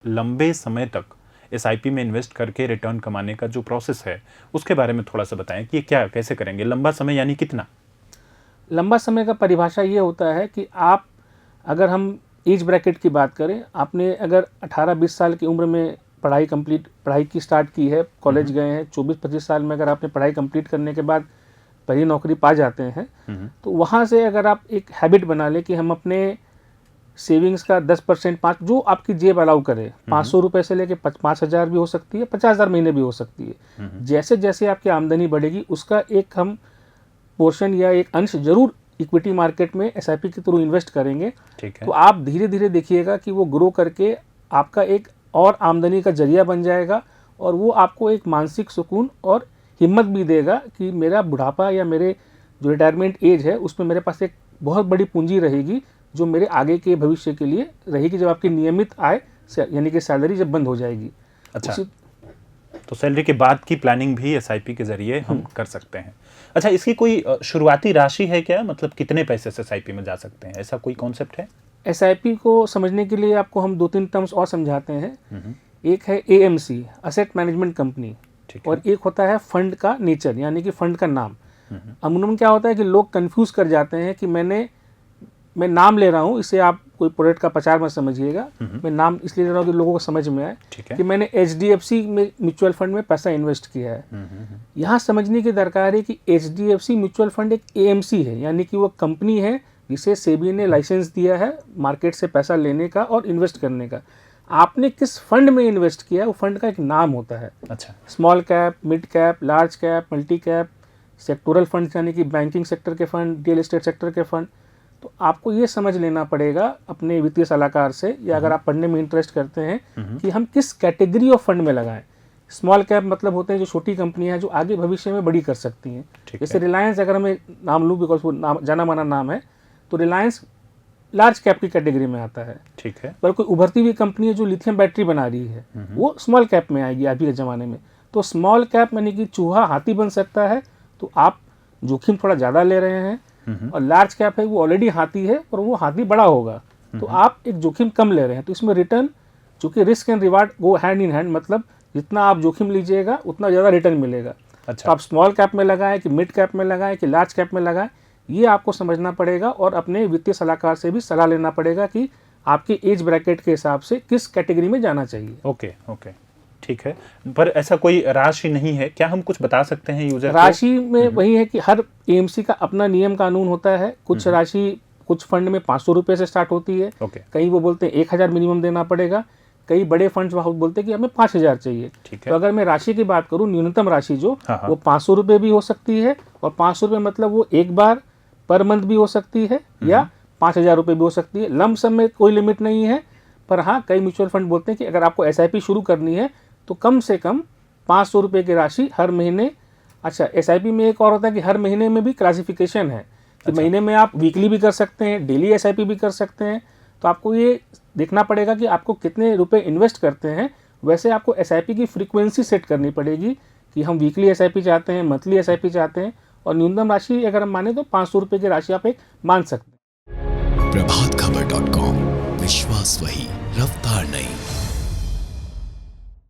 लंबे समय तक एसआईपी में इन्वेस्ट करके रिटर्न कमाने का जो प्रोसेस है उसके बारे में थोड़ा सा बताएं कि ये क्या कैसे करेंगे। लंबा समय यानी कितना? लंबा समय का परिभाषा ये होता है कि आप, अगर हम एज ब्रैकेट की बात करें, आपने अगर 18-20 साल की उम्र में पढ़ाई की स्टार्ट की है, कॉलेज गए हैं, 24-25 साल में अगर आपने पढ़ाई कंप्लीट करने के बाद पहली नौकरी पा जाते हैं, तो वहाँ से अगर आप एक हैबिट बना लें कि हम अपने सेविंग्स का 10% जो आपकी जेब अलाउ करे, 500 रुपये से लेके 5,000 भी हो सकती है, 50,000 महीने भी हो सकती है। जैसे जैसे आपकी आमदनी बढ़ेगी उसका एक हम पोर्शन या एक अंश जरूर इक्विटी मार्केट में एसआईपी के थ्रू इन्वेस्ट करेंगे। ठीक है। तो आप धीरे धीरे देखिएगा कि वो ग्रो करके आपका एक और आमदनी का जरिया बन जाएगा, और वो आपको एक मानसिक सुकून और हिम्मत भी देगा कि मेरा बुढ़ापा या मेरे जो रिटायरमेंट एज है उसमें मेरे पास एक बहुत बड़ी पूंजी रहेगी जो मेरे आगे के भविष्य के लिए रहेगी, जब आपकी नियमित आय यानी कि सैलरी जब बंद हो जाएगी। अच्छा, तो सैलरी के बाद की प्लानिंग भी एसआईपी के जरिए हम कर सकते हैं। अच्छा, इसकी कोई शुरुआती राशि है क्या? मतलब कितने पैसे से एसआईपी में जा सकते हैं, ऐसा कोई कॉन्सेप्ट है? एसआईपी को समझने के लिए आपको हम 2-3 टर्म्स और समझाते हैं। एक है एएमसी, असेट मैनेजमेंट कंपनी, और एक होता है फंड का नेचर यानी कि फंड का नाम। अमूमन क्या होता है कि लोग कंफ्यूज कर जाते हैं कि मैं नाम ले रहा हूँ, इससे आप कोई प्रोडक्ट का प्रचार मत समझिएगा, मैं नाम इसलिए ले रहा हूँ कि लोगों को समझ में आए कि मैंने एचडीएफसी में म्यूचुअल फंड में पैसा इन्वेस्ट किया है। यहाँ समझने की दरकार है कि एचडीएफसी म्यूचुअल फंड एक एएमसी है, यानी कि वो कंपनी है जिसे सेबी ने लाइसेंस दिया है मार्केट से पैसा लेने का और इन्वेस्ट करने का। आपने किस फंड में इन्वेस्ट किया है वो फंड का एक नाम होता है। अच्छा, small cap, mid cap, large cap, multi cap, sectoral fund यानी कि बैंकिंग सेक्टर के फंड, रियल एस्टेट सेक्टर के फंड। तो आपको ये समझ लेना पड़ेगा अपने वित्तीय सलाहकार से, या अगर आप पढ़ने में इंटरेस्ट करते हैं, कि हम किस कैटेगरी ऑफ फंड में लगाएं। स्मॉल कैप मतलब होते हैं जो छोटी कंपनियां हैं जो आगे भविष्य में बड़ी कर सकती हैं। जैसे रिलायंस, अगर हमें नाम लूँ बिकॉज वो जाना माना नाम है, तो रिलायंस लार्ज कैप की कैटेगरी में आता है। ठीक है। पर कोई उभरती हुई कंपनी है जो लिथियम बैटरी बना रही है, वो स्मॉल कैप में आएगी अभी के ज़माने में। तो स्मॉल कैप यानी कि चूहा हाथी बन सकता है, तो आप जोखिम थोड़ा ज़्यादा ले रहे हैं। और लार्ज कैप है वो ऑलरेडी हाथी है पर वो हाथी बड़ा होगा, तो आप एक जोखिम कम ले रहे हैं। तो इसमें रिटर्न, चूंकि risk and reward go hand in hand, मतलब जितना आप जोखिम लीजिएगा उतना ज़्यादा रिटर्न मिलेगा। अच्छा, तो आप स्मॉल कैप में लगाएं कि मिड कैप में लगाएं कि लार्ज कैप में लगाएं, ये आपको समझना पड़ेगा, और अपने वित्तीय सलाहकार से भी सलाह लेना पड़ेगा कि आपके एज ब्रैकेट के हिसाब से किस कैटेगरी में जाना चाहिए। ओके, ठीक है। पर ऐसा कोई राशि नहीं है क्या? हम कुछ बता सकते हैं यूजर राशि में वही है कि हर एएमसी का अपना नियम कानून होता है। कुछ राशि कुछ फंड में 500 रुपये से स्टार्ट होती है, कहीं वो बोलते हैं 1,000 मिनिमम देना पड़ेगा, कई बड़े फंड्स वहाँ बोलते हैं कि हमें 5,000 चाहिए। तो अगर मैं राशि की बात करूँ, न्यूनतम राशि जो वो 500 रुपये भी हो सकती है, और 500 रुपये मतलब वो एक बार पर मंथ भी हो सकती है, या 5,000 रुपये भी हो सकती है। लम सम में कोई लिमिट नहीं है, पर हाँ कई म्यूचुअल फंड बोलते हैं कि अगर आपको एसआईपी शुरू करनी है तो कम से कम 500 रुपये की राशि हर महीने। अच्छा, एसआईपी में एक और होता है कि हर महीने में भी क्लासिफिकेशन है कि महीने में आप वीकली भी कर सकते हैं, डेली एसआईपी भी कर सकते हैं। तो आपको ये देखना पड़ेगा कि आपको कितने रुपए इन्वेस्ट करते हैं, वैसे आपको एसआईपी की फ्रीक्वेंसी सेट करनी पड़ेगी कि हम वीकली एसआईपी चाहते हैं, मंथली एसआईपी चाहते हैं, और न्यूनतम राशि अगर हम माने तो 500 रुपये की राशि आप एक मान सकते हैं। प्रभातखबर.com, विश्वास वही, रफ्तार नहीं।